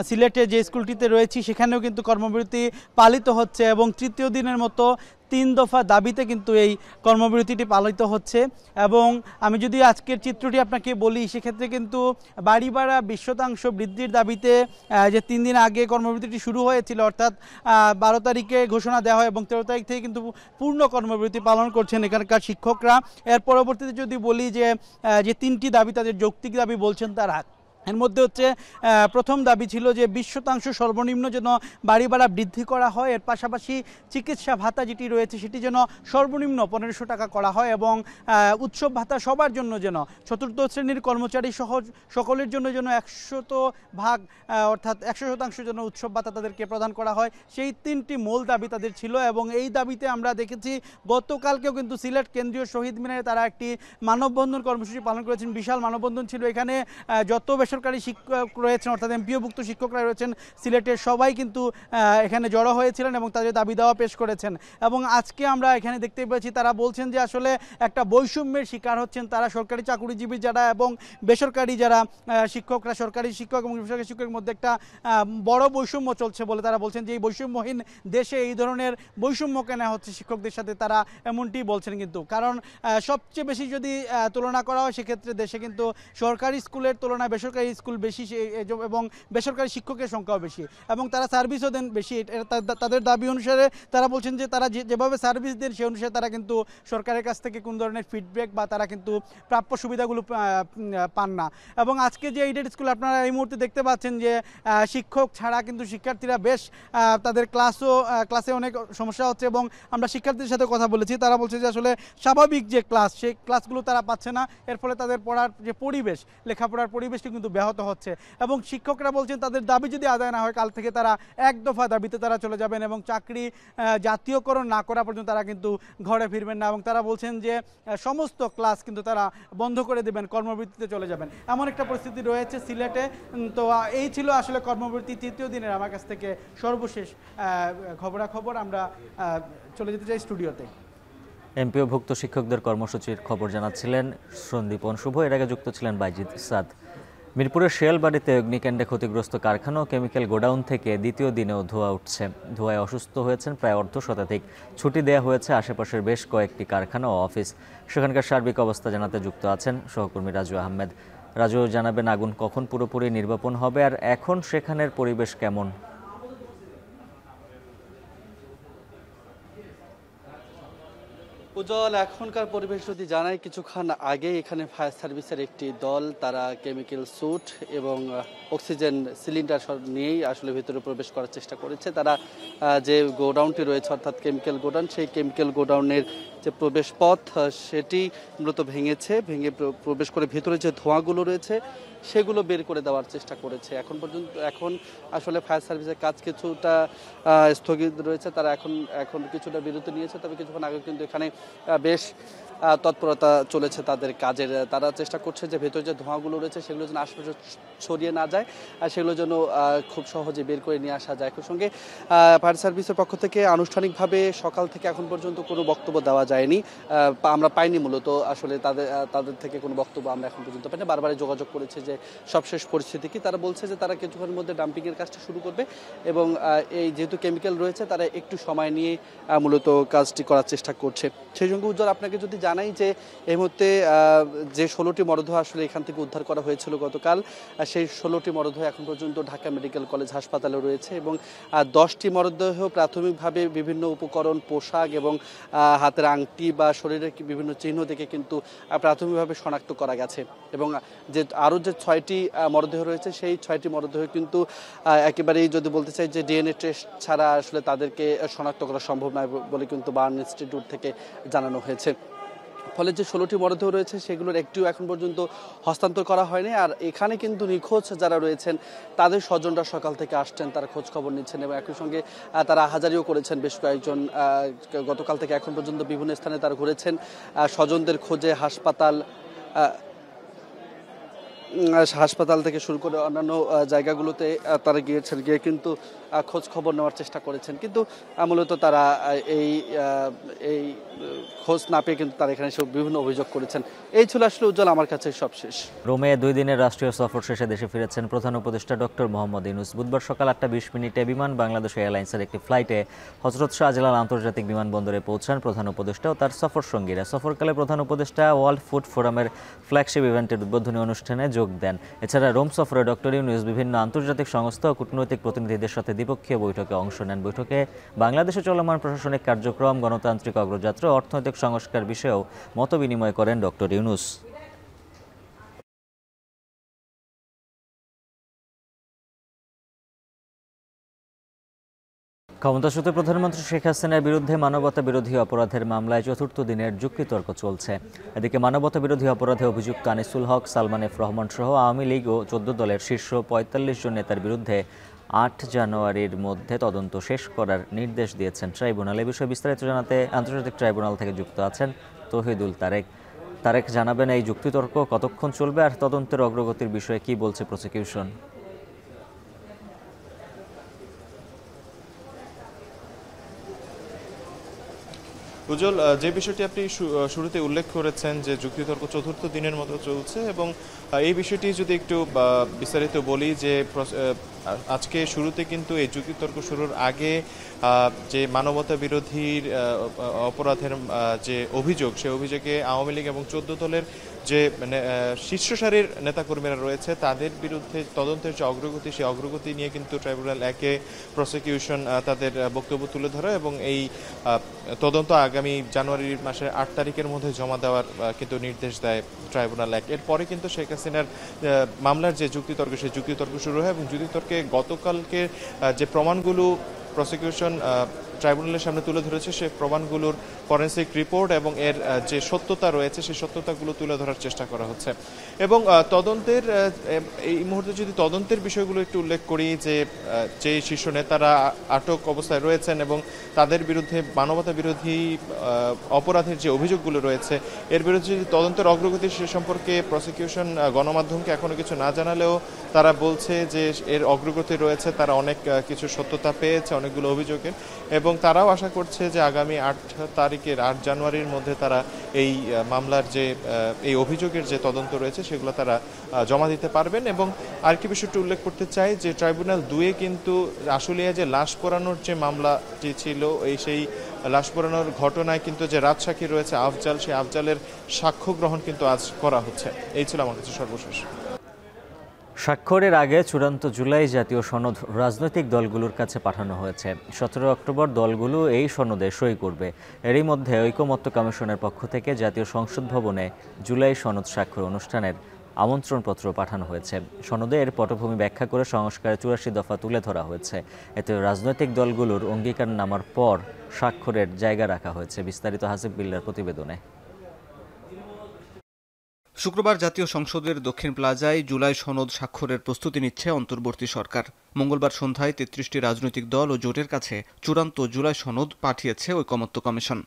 সিলেটে যে স্কুলটিতে রয়েছি সেখানেও কিন্তু কর্মবিরতি পালিত হচ্ছে এবং 3য় দিনের মতো 3 দফা দাবিতে কিন্তু এই কর্মবিরতিটি পালিত হচ্ছে। এবং আমি যদি আজকের চিত্রটি আপনাকে বলি সেক্ষেত্রে কিন্তু বাড়ি ভাড়া 20% বৃদ্ধির দাবিতে যে 3 দিন আগে কর্মবিরতিটি শুরু হয়েছিল, অর্থাৎ 12 তারিখে ঘোষণা দেওয়া হয় এবং 13 তারিখ থেকে কিন্তু পূর্ণ কর্মবিরতি পালন করছেন এখানকার শিক্ষকরা। এর পরবর্তীতে যদি বলি যে 3টি দাবি তাদের যৌক্তিক দাবি বলছেন তারা, এর মধ্যে হচ্ছে প্রথম দাবি ছিল যে 20% সর্বনিম্ন যেন বাড়ি ভাড়া বৃদ্ধি করা হয়, এর পাশাপাশি চিকিৎসা ভাতা যেটি রয়েছে সেটি যেন সর্বনিম্ন 1500 টাকা করা হয় এবং উৎসব ভাতা সবার জন্য যেন 4র্থ শ্রেণীর কর্মচারী সহ সকলের জন্য যেন 100% অর্থাৎ 100% যেন উৎসব ভাতা তাদেরকে প্রদান করা হয়। সেই 3টি মূল দাবি তাদের ছিল এবং এই দাবিতে আমরা দেখেছি গতকালকেও কিন্তু সিলেট কেন্দ্রীয় শহীদ মিনারে তারা একটি মানববন্ধন কর্মসূচি পালন করেছেন। বিশাল মানববন্ধন ছিল, এখানে যত বেশি বেসরকারি শিক্ষক রয়েছেন অর্থাৎ এমপিওভুক্ত শিক্ষকরা রয়েছেন সিলেটের, সবাই কিন্তু এখানে জড়ো হয়েছিলেন এবং তাদের দাবি দাওয়া পেশ করেছেন। এবং আজকে আমরা এখানে দেখতে পেয়েছি তারা বলছেন যে আসলে একটা বৈষম্যের শিকার হচ্ছেন তারা, সরকারি চাকুরিজীবী যারা এবং বেসরকারি যারা শিক্ষকরা, সরকারি শিক্ষক এবং বেসরকারি শিক্ষকের মধ্যে একটা বড় বৈষম্য চলছে বলে তারা বলছেন যে এই বৈষম্যহীন দেশে এই ধরনের বৈষম্য কেন হচ্ছে শিক্ষকদের সাথে, তারা এমনটি বলছেন। কিন্তু কারণ সবচেয়ে বেশি যদি তুলনা করা হয় সেক্ষেত্রে দেশে কিন্তু সরকারি স্কুলের তুলনায় বেসরকারি স্কুল বেশি এবং বেসরকারি শিক্ষকের সংখ্যাও বেশি এবং তারা সার্ভিসও দেন বেশি। তাদের দাবি অনুসারে তারা বলছেন যে তারা যেভাবে সার্ভিস দেন সেই অনুসারে তারা কিন্তু সরকারের কাছ থেকে কোন ধরনের ফিডব্যাক বা তারা কিন্তু প্রাপ্য সুবিধাগুলো পান না। এবং আজকে যে এইডেড স্কুল আপনারা এই মুহূর্তে দেখতে পাচ্ছেন যে শিক্ষক ছাড়া কিন্তু শিক্ষার্থীরা বেশ তাদের ক্লাসে অনেক সমস্যা হচ্ছে এবং আমরা শিক্ষার্থীদের সাথে কথা বলেছি, তারা বলছে যে আসলে স্বাভাবিক যে ক্লাস সেই ক্লাসগুলো তারা পাচ্ছে না, এর ফলে তাদের পড়ার যে পরিবেশ, লেখাপড়ার পরিবেশটি কিন্তু ব্যাহত হচ্ছে। এবং শিক্ষকরা বলছেন তাদের দাবি যদি আদায় না হয় কাল থেকে তারা এক দফা দাবিতে তারা চলে যাবেন এবং চাকরি জাতীয়করণ না করা পর্যন্ত তারা কিন্তু ঘরে ফিরবেন না এবং তারা বলছেন যে সমস্ত ক্লাস কিন্তু তারা বন্ধ করে দেবেন, কর্মবিরতিতে চলে যাবেন, এমন একটা পরিস্থিতি রয়েছে সিলেটে। তো এই ছিল আসলে কর্মবিরতি তৃতীয় দিনের আমার কাছ থেকে সর্বশেষ খবরাখবর। আমরা চলে যেতে চাই স্টুডিওতে। এমপিওভুক্ত শিক্ষকদের কর্মসূচির খবর জানাচ্ছিলেন সন্দীপন শুভ, এর আগে যুক্ত ছিলেন বাইজিদ সাদ। মিরপুরের শেয়ালবাড়িতে অগ্নিকাণ্ডে ক্ষতিগ্রস্ত কারখানা ও কেমিক্যাল গোডাউন থেকে দ্বিতীয় দিনেও ধোঁয়া উঠছে। ধোঁয়ায় অসুস্থ হয়েছেন প্রায় অর্ধশতাধিক। ছুটি দেওয়া হয়েছে আশেপাশের বেশ কয়েকটি কারখানা ও অফিস। সেখানকার সার্বিক অবস্থা জানাতে যুক্ত আছেন সহকর্মী রাজু আহমেদ। রাজু, জানাবেন আগুন কখন পুরোপুরি নির্বাপন হবে আর এখন সেখানের পরিবেশ কেমন? উজ্জ্বল, এখনকার পরিবেশ যদি জানাই, কিছুক্ষণ আগে এখানে ফায়ার সার্ভিসের একটি দল তারা কেমিক্যাল স্যুট এবং অক্সিজেন সিলিন্ডার নিয়েই আসলে ভেতরে প্রবেশ করার চেষ্টা করেছে। তারা যে গোডাউনটি রয়েছে অর্থাৎ কেমিক্যাল গোডাউন, সেই কেমিক্যাল গোডাউনের যে প্রবেশ পথ সেটি মূলত ভেঙে প্রবেশ করে ভেতরে যে ধোঁয়াগুলো রয়েছে সেগুলো বের করে দেওয়ার চেষ্টা করেছে। এখন আসলে ফায়ার সার্ভিসের কাজ কিছুটা স্থগিত রয়েছে, তারা এখন কিছুটা বিরতি নিয়েছে। তবে কিছুক্ষণ আগে কিন্তু এখানে বেশ তৎপরতা চলেছে তাদের কাজের। তারা চেষ্টা করছে যে ভেতরে যে ধোঁয়াগুলো রয়েছে সেগুলো যেন আশেপাশে ছড়িয়ে না যায় আর সেগুলো যেন খুব সহজে বের করে নিয়ে আসা যায়। একই সঙ্গে ফায়ার সার্ভিসের পক্ষ থেকে আনুষ্ঠানিকভাবে সকাল থেকে এখন পর্যন্ত কোনো বক্তব্য দেওয়া যায়নি, আমরা পাইনি। মূলত আসলে তাদের থেকে কোনো বক্তব্য আমরা এখন পর্যন্ত পাইনি। বারবারই যোগাযোগ করেছে যে সবশেষ পরিস্থিতি কি। তারা বলছে যে তারা কিছুক্ষণের মধ্যে ডাম্পিংয়ের কাজটা শুরু করবে এবং এই যেহেতু কেমিক্যাল রয়েছে তারা একটু সময় নিয়ে মূলত কাজটি করার চেষ্টা করছে। সেই সঙ্গে উজ্জ্বল, আপনাকে যদি জানাই যে এই মুহূর্তে যে 16টি মরদেহ আসলে এখান থেকে উদ্ধার করা হয়েছিল গতকাল, সেই 16টি মরদেহ এখন পর্যন্ত ঢাকা মেডিকেল কলেজ হাসপাতালে রয়েছে এবং 10টি মরদেহ প্রাথমিকভাবে বিভিন্ন উপকরণ, পোশাক এবং হাতের আংটি বা শরীরের বিভিন্ন চিহ্ন দেখে কিন্তু প্রাথমিকভাবে শনাক্ত করা গেছে এবং যে আরও যে 6টি মরদেহ রয়েছে সেই 6টি মরদেহ কিন্তু একেবারেই যদি বলতে চাই যে ডিএনএ টেস্ট ছাড়া আসলে তাদেরকে শনাক্ত করা সম্ভব নয় বলে কিন্তু বার্ন ইনস্টিটিউট থেকে জানানো হয়েছে। ফলে যে 16টি মরদেহ রয়েছে সেগুলোর একটিও এখন পর্যন্ত হস্তান্তর করা হয়নি। আর এখানে কিন্তু নিখোঁজ যারা রয়েছেন তাদের স্বজনরা সকাল থেকে আসছেন, তারা খোঁজ খবর নিচ্ছেন এবং একই সঙ্গে তারা হাজারিও করেছেন। বেশ কয়েকজন গতকাল থেকে এখন পর্যন্ত বিভিন্ন স্থানে তারা ঘুরেছেন স্বজনদের খোঁজে। হাসপাতাল থেকে শুরু করে অন্যান্য জায়গাগুলোতে তারা গিয়েছেন, গিয়ে কিন্তু খোঁজ খবর নেওয়ার চেষ্টা করেছেন, কিন্তু মূলত তারা এই খোঁজ না পেয়ে কিন্তু তারা এখানে সব বিভিন্ন অভিযোগ করেছেন। এই ছিল আসলে উজ্জ্বল আমার কাছে সবশেষ। রোমে 2 দিনের রাষ্ট্রীয় সফর শেষে দেশে ফিরেছেন প্রধান উপদেষ্টা ডক্টর মোহাম্মদ ইউনূস। বুধবার সকাল 8:20 বিমান বাংলাদেশ এয়ারলাইন্সের একটি ফ্লাইটে হযরত শাহজালাল আন্তর্জাতিক বিমানবন্দরে পৌঁছান প্রধান উপদেষ্টা ও তার সফর সঙ্গীরা। সফরকালে প্রধান উপদেষ্টা ওয়ার্ল্ড ফুড ফোরামের ফ্ল্যাগশিপ ইভেন্টের উদ্বোধনী অনুষ্ঠানে যোগ দেন। এছাড়া রোম সফরে ডক্টর ইউনূস বিভিন্ন আন্তর্জাতিক সংস্থা ও কূটনৈতিক প্রতিনিধিদের সাথে দ্বিপক্ষীয় বৈঠকে অংশ নেন। বৈঠকে বাংলাদেশে চলমান প্রশাসনিক কার্যক্রম, গণতান্ত্রিক অগ্রযাত্রা ও অর্থনৈতিক সংস্কার বিষয়েও মতবিনিময় করেন ডক্টর ইউনূস। ক্ষমতাচ্যুত প্রধানমন্ত্রী শেখ হাসিনার বিরুদ্ধে মানবতা বিরোধী অপরাধের মামলায় 4র্থ দিনের যুক্তিতর্ক চলছে। এদিকে মানবতা বিরোধী অপরাধে অভিযুক্ত আনিসুল হক, সালমান এফ রহমান সহ আওয়ামী লীগ ও 14 দলের শীর্ষ 45 জন নেতার বিরুদ্ধে 8 জানুয়ারির মধ্যে তদন্ত শেষ করার নির্দেশ দিয়েছেন ট্রাইব্যুনাল। এ বিষয়ে বিস্তারিত জানাতে আন্তর্জাতিক ট্রাইব্যুনাল থেকে যুক্ত আছেন তৌহিদুল তারেক। তারেক জানাবেন এই যুক্তিতর্ক কতক্ষণ চলবে আর তদন্তের অগ্রগতির বিষয়ে কি বলছে প্রসিকিউশন। উজ্জ্বল, যে বিষয়টি আপনি শুরুতে উল্লেখ করেছেন যে যুক্তিতর্ক চতুর্থ দিনের মতো চলছে এবং এই বিষয়টি যদি একটু বিস্তারিত বলি যে আজকে শুরুতে কিন্তু এই যুক্তিতর্ক শুরুর আগে যে মানবতা বিরোধীর অপরাধের যে অভিযোগ সেই অভিযোগে আওয়ামী লীগ এবং 14 দলের যে শীর্ষ সারির নেতাকর্মীরা রয়েছে তাদের বিরুদ্ধে তদন্তের যে অগ্রগতি সেই অগ্রগতি নিয়ে কিন্তু ট্রাইব্যুনাল 1-এ প্রসিকিউশন তাদের বক্তব্য তুলে ধরে এবং এই তদন্ত আগামী জানুয়ারি মাসের 8 তারিখের মধ্যে জমা দেওয়ার কিন্তু নির্দেশ দেয় ট্রাইব্যুনাল 1। এরপরে কিন্তু শেখ হাসিনার মামলার যে যুক্তিতর্ক সেই যুক্তিতর্ক শুরু হয় এবং যুক্তিতর্কে গতকালকে যে প্রমাণগুলো প্রসিকিউশন ট্রাইব্যুনালের সামনে তুলে ধরেছে সেই প্রমাণগুলোর ফরেন্সিক রিপোর্ট এবং এর যে সত্যতা রয়েছে সেই সত্যতাগুলো তুলে ধরার চেষ্টা করা হচ্ছে এবং তদন্তের এই মুহূর্তে যদি তদন্তের বিষয়গুলো একটু উল্লেখ করি যে শীর্ষ নেতারা আটক অবস্থায় রয়েছেন এবং তাদের বিরুদ্ধে মানবতা বিরোধী অপরাধের যে অভিযোগগুলো রয়েছে এর বিরুদ্ধে যদি তদন্তের অগ্রগতি সে সম্পর্কে প্রসিকিউশন গণমাধ্যমকে এখনো কিছু না জানালেও তারা বলছে যে এর অগ্রগতি রয়েছে, তারা অনেক কিছু সত্যতা পেয়েছে অনেকগুলো অভিযোগের এবং তারাও আশা করছে যে আগামী 8 জানুয়ারির মধ্যে তারা এই মামলার যে এই অভিযোগের যে তদন্ত রয়েছে সেগুলো তারা জমা দিতে পারবেন। এবং আরেকটি বিষয়টি উল্লেখ করতে চাই যে ট্রাইব্যুনাল 2-এ কিন্তু আশুলিয়া যে লাশ পোড়ানোর যে মামলাটি ছিল সেই লাশ পোড়ানোর ঘটনায় কিন্তু যে রাজসাক্ষী রয়েছে আফজাল, সেই আফজালের সাক্ষ্য গ্রহণ কিন্তু আজ করা হচ্ছে। এই ছিল আমার কাছে সর্বশেষ। স্বাক্ষরের আগে চূড়ান্ত জুলাই জাতীয় সনদ রাজনৈতিক দলগুলোর কাছে পাঠানো হয়েছে। 17 অক্টোবর দলগুলো এই সনদে সই করবে। এরই মধ্যে ঐকমত্য কমিশনের পক্ষ থেকে জাতীয় সংসদ ভবনে জুলাই সনদ স্বাক্ষর অনুষ্ঠানের আমন্ত্রণপত্র পাঠানো হয়েছে। সনদে এর পটভূমি ব্যাখ্যা করে সংস্কারের 84 দফা তুলে ধরা হয়েছে। এতে রাজনৈতিক দলগুলোর অঙ্গীকারনামার পর স্বাক্ষরের জায়গা রাখা হয়েছে। বিস্তারিত হাসিব বিল্লার প্রতিবেদনে। শুক্রবার জাতীয় সংসদের দক্ষিণ প্লাজায় জুলাই সনদ স্বাক্ষরের প্রস্তুতি নিচ্ছে অন্তর্বর্তী সরকার। মঙ্গলবার সন্ধ্যায় 33টি রাজনৈতিক দল ও জোটের কাছে চূড়ান্ত জুলাই সনদ পাঠিয়েছে ঐকমত্য কমিশন।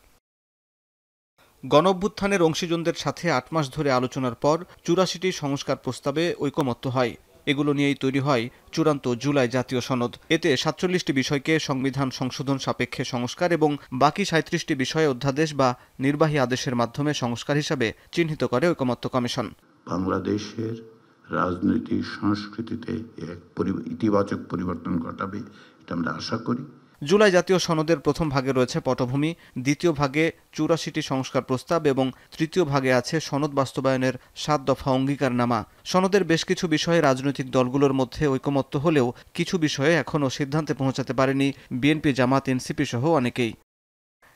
গণঅভ্যুত্থানের অংশীজনদের সাথে 8 মাস ধরে আলোচনার পর 84টি সংস্কার প্রস্তাবে ঐকমত্য হয়। এগুলো নিয়েই তৈরি হয় চূড়ান্ত জুলাই জাতীয় সনদ। এতে 47টি বিষয়কে সংবিধান সংশোধন সাপেক্ষে সংস্কার এবং বাকি 37টি বিষয়ে অধ্যাদেশ বা নির্বাহী আদেশের মাধ্যমে সংস্কার হিসাবে চিহ্নিত করে ঐকমত্য কমিশন। বাংলাদেশের রাজনৈতিক সংস্কৃতিতে এক ইতিবাচক পরিবর্তন ঘটাবে এটা আমরা আশা করি। জুলাই জাতীয় সনদের প্রথম ভাগে রয়েছে পটভূমি, দ্বিতীয় ভাগে 84টি সংস্কার প্রস্তাব এবং তৃতীয় ভাগে আছে সনদ বাস্তবায়নের 7 দফা অঙ্গীকারনামা। সনদের বেশ কিছু বিষয়ে রাজনৈতিক দলগুলোর মধ্যে ঐকমত্য হলেও কিছু বিষয়ে এখনও সিদ্ধান্তে পৌঁছাতে পারেনি বিএনপি, জামাত, এনসিপি সহ অনেকেই।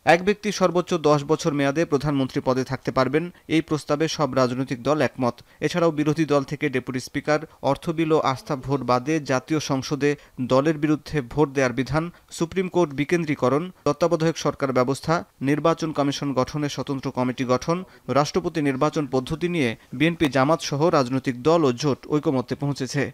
এক ব্যক্তি সর্বোচ্চ 10 বছর মেয়াদে প্রধানমন্ত্রী পদে থাকতে পারবেন, এই প্রস্তাবে সব রাজনৈতিক দল একমত। এছাড়াও বিরোধী দল থেকে ডেপুটি স্পিকার, অর্থ বিল ও আস্থা ভোট বাদে জাতীয় সংসদে দলের বিরুদ্ধে ভোট দেওয়ার বিধান, সুপ্রিম কোর্ট বিকেন্দ্রীকরণ, তত্ত্বাবধায়ক সরকার ব্যবস্থা, নির্বাচন কমিশন গঠনের স্বতন্ত্র কমিটি গঠন, রাষ্ট্রপতি নির্বাচন পদ্ধতি নিয়ে বিএনপি, জামাত সহ রাজনৈতিক দল ও জোট ঐকমত্যে পৌঁছেছে।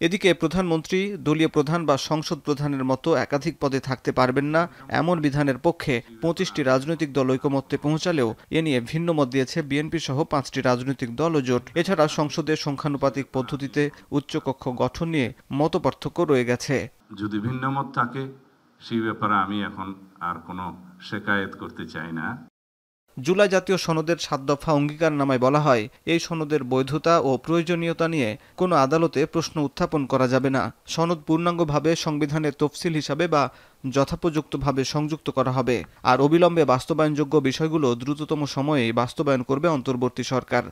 এদিকে প্রধানমন্ত্রী, দলীয় প্রধান বা সংসদ প্রধানের মতো একাধিক পদে থাকতে পারবেন না এমন বিধানের পক্ষে 25টি রাজনৈতিক দল ঐকমত্যে পৌঁছালেও এ নিয়ে ভিন্ন মত দিয়েছে বিএনপি সহ 5টি রাজনৈতিক দল ও জোট। এছাড়া সংসদে সংখ্যানুপাতিক পদ্ধতিতে উচ্চকক্ষ গঠন নিয়ে মতপার্থক্য রয়ে গেছে। যদি ভিন্ন মত থাকে সেই ব্যাপারে আমি এখন আর কোনো শেকায়েত করতে চাই না। জুলাই জাতীয় সনদের 7 দফা অঙ্গীকারনামায় বলা হয়, এই সনদের বৈধতা ও প্রয়োজনীয়তা নিয়ে কোনো আদালতে প্রশ্ন উত্থাপন করা যাবে না। সনদ পূর্ণাঙ্গভাবে সংবিধানের তফসিল হিসাবে বা যথোপযুক্তভাবে সংযুক্ত করা হবে, আর অবিলম্বে বাস্তবায়নযোগ্য বিষয়গুলো দ্রুততম সময়ে বাস্তবায়ন করবে অন্তর্বর্তী সরকার।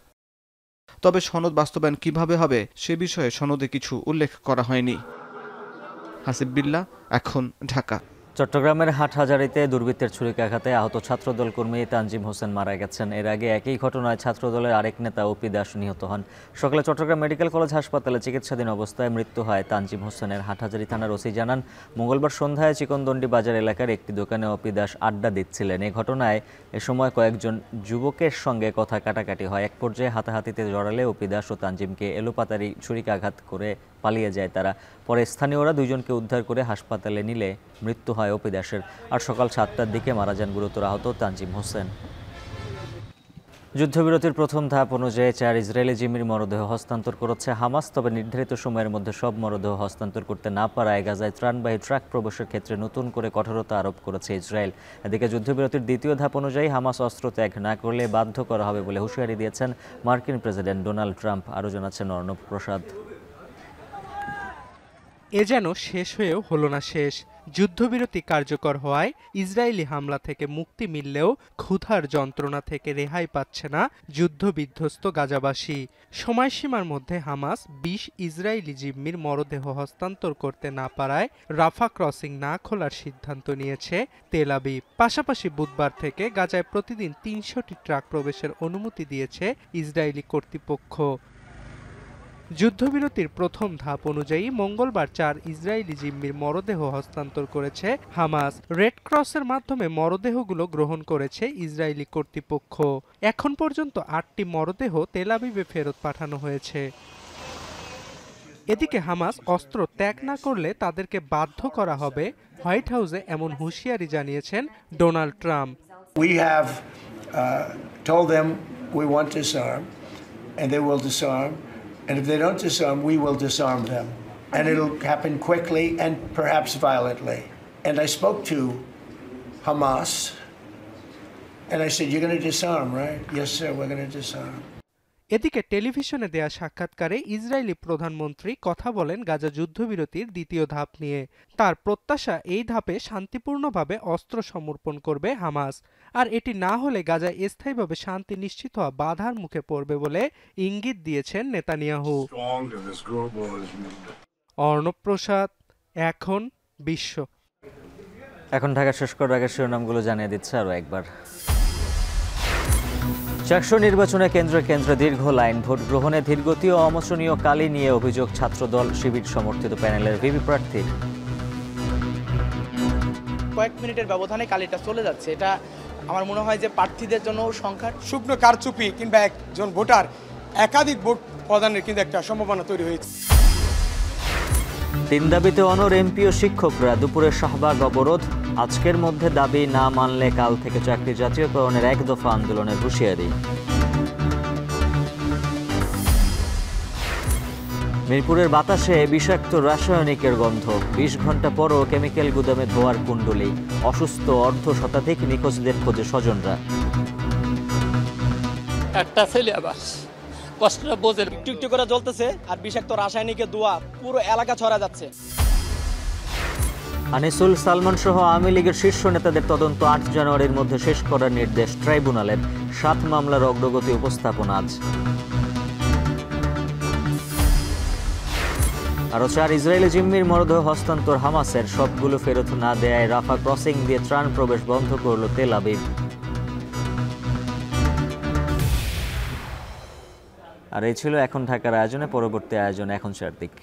তবে সনদ বাস্তবায়ন কিভাবে হবে সে বিষয়ে সনদে কিছু উল্লেখ করা হয়নি। হাসিব বিল্লাহ, এখন, ঢাকা। চট্টগ্রামের হাটহাজারীতে দুর্বৃত্তের ছুরিকাঘাতে আহত ছাত্রদল কর্মী তানজিম হোসেন মারা গেছেন। এর আগে একই ঘটনায় ছাত্রদলের আরেক নেতা ওপি দাস নিহত হন। সকালে চট্টগ্রাম মেডিকেল কলেজ হাসপাতালে চিকিৎসাধীন অবস্থায় মৃত্যু হয় তানজিম হোসেনের। হাটহাজারী থানার ওসি জানান, মঙ্গলবার সন্ধ্যায় চিকনদন্ডি বাজার এলাকার একটি দোকানে ওপি দাস আড্ডা দিচ্ছিলেন। এই ঘটনায় এ সময় কয়েকজন যুবকের সঙ্গে কথা কাটাকাটি হয়। এক পর্যায়ে হাতাহাতিতে জড়ালে ওপি দাস ও তানজিমকে এলোপাতাড়ি ছুরিকাঘাত করে পালিয়ে যায় তারা। পরে স্থানীয়রা দুইজনকে উদ্ধার করে হাসপাতালে নিলে মৃত্যু হয় ওপি দাসের। আর সকাল 7টার দিকে মারা যান গুরুতর আহত তানজিম হোসেন। যুদ্ধবিরতির প্রথম ধাপ অনুযায়ী 4 ইসরায়েলি জিম্মির মরদেহ হস্তান্তর করেছে হামাস, তবে নির্ধারিত সময়ের মধ্যে সব মরদেহ হস্তান্তর করতে না পারায় গাজায় ত্রাণবাহী ট্রাক প্রবেশের ক্ষেত্রে নতুন করে কঠোরতা আরোপ করেছে ইসরায়েল। এদিকে যুদ্ধবিরতির দ্বিতীয় ধাপ অনুযায়ী হামাস অস্ত্র ত্যাগ না করলে বাধ্য করা হবে বলে হুঁশিয়ারি দিয়েছেন মার্কিন প্রেসিডেন্ট ডোনাল্ড ট্রাম্প। আরও জানাচ্ছেন অর্ণব প্রসাদ। এ যেন শেষ হয়েও হলো না শেষ। যুদ্ধবিরতি কার্যকর হওয়ায় ইসরায়েলি হামলা থেকে মুক্তি মিললেও ক্ষুধার যন্ত্রণা থেকে রেহাই পাচ্ছে না যুদ্ধবিধ্বস্ত গাজাবাসী। সময়সীমার মধ্যে হামাস 20 ইসরায়েলি জিম্মির মরদেহ হস্তান্তর করতে না পারায় রাফা ক্রসিং না খোলার সিদ্ধান্ত নিয়েছে তেল আবিব। পাশাপাশি বুধবার থেকে গাজায় প্রতিদিন 300টি ট্রাক প্রবেশের অনুমতি দিয়েছে ইসরায়েলি কর্তৃপক্ষ। যুদ্ধবিরতির প্রথম ধাপ অনুযায়ী মঙ্গলবার 4 ইসরায়েলি জিম্মির মরদেহ হস্তান্তর করেছে হামাস। রেড ক্রসের মাধ্যমে মরদেহগুলো গ্রহণ করেছে ইসরায়েলি কর্তৃপক্ষ। এখন পর্যন্ত 8টি মরদেহ তেল আবিবে ফেরত পাঠানো হয়েছে। এদিকে হামাস অস্ত্র ত্যাগ না করলে তাদেরকে বাধ্য করা হবে, হোয়াইট হাউসে এমন হুঁশিয়ারি জানিয়েছেন Donald Trump. We have told them we want to disarm and they will disarm. And if they don't disarm, we will disarm them. And it'll happen quickly and perhaps violently. And I spoke to Hamas and I said, you're going to disarm, right? Yes, sir, we're going to disarm. এদিকে টেলিভিশনে দেয়া সাক্ষাৎকারে Israeli প্রধানমন্ত্রী কথা বলেন গাজা যুদ্ধবিরতির দ্বিতীয় ধাপ নিয়ে। তার প্রত্যাশা এই ধাপে শান্তিপূর্ণভাবে অস্ত্র সমর্পণ করবে হামাস, আর এটি না হলে গাজায় স্থায়ীভাবে শান্তি নিশ্চিত হওয়া বাধার মুখে পড়বে বলে ইঙ্গিত দিয়েছেন নেতানিয়াহু। অর্ণব প্রসাদ, এখন বিশ্ব। এখন ঢাকা শেষ করার আগে শিরোনামগুলো জানিয়ে দিচ্ছে আরও একবার। চাকসু নির্বাচনে কেন্দ্রে কেন্দ্রে দীর্ঘ লাইন, ভোট গ্রহণে ধীরগতি ও অমোচনীয় কালি নিয়ে অভিযোগ ছাত্রদল শিবির সমর্থিত প্যানেলের ভিপি প্রার্থী। কয়েক মিনিটের ব্যবধানে কালিটা চলে যাচ্ছে, এটা আমার মনে হয় যে প্রার্থীদের জন্য সংখ্যার শুকনো কারচুপি কিংবা একজন ভোটার একাধিক ভোট প্রদানের কিন্তু একটা সম্ভাবনা তৈরি হয়েছে। 3 দাবিতে অনড় এমপি ও শিক্ষকরা, দুপুরে শাহবাগ অবরোধ। আজকের মধ্যে দাবি না মানলে কাল থেকে চাকরি জাতীয়করণের 1 দফা আন্দোলনের হুঁশিয়ারি। মিরপুরের বাতাসে বিষাক্ত রাসায়নিকের গন্ধ, 20 ঘন্টা পরও কেমিক্যাল গুদামে ধোয়ার কুণ্ডলী। অসুস্থ অর্ধশতাধিক নিখোঁজদের খোঁজে স্বজনরা। একটা ছেলে আবার কষ্টটা বোঝেন, একটু একটু করে জ্বলতেছে আর বিষাক্ত রাসায়নিকের ধোঁয়া পুরো এলাকা ছড়া যাচ্ছে। আনিসুল সালমান সহ আওয়ামী লীগের শীর্ষ নেতাদের তদন্ত 8 জানুয়ারির মধ্যে শেষ করার নির্দেশ ট্রাইব্যুনালের। 7 মামলার অগ্রগতি উপস্থাপন আজ। আরও 4 ইসরায়েলি জিম্মির মরদেহ হস্তান্তর হামাসের, সবগুলো ফেরত না দেয়ায় রাফা ক্রসিং দিয়ে ত্রাণ প্রবেশ বন্ধ করল তেল আবিব। আর এই ছিল এখন ঢাকার আয়োজনে। পরবর্তী আয়োজনে এখন 4 দিক।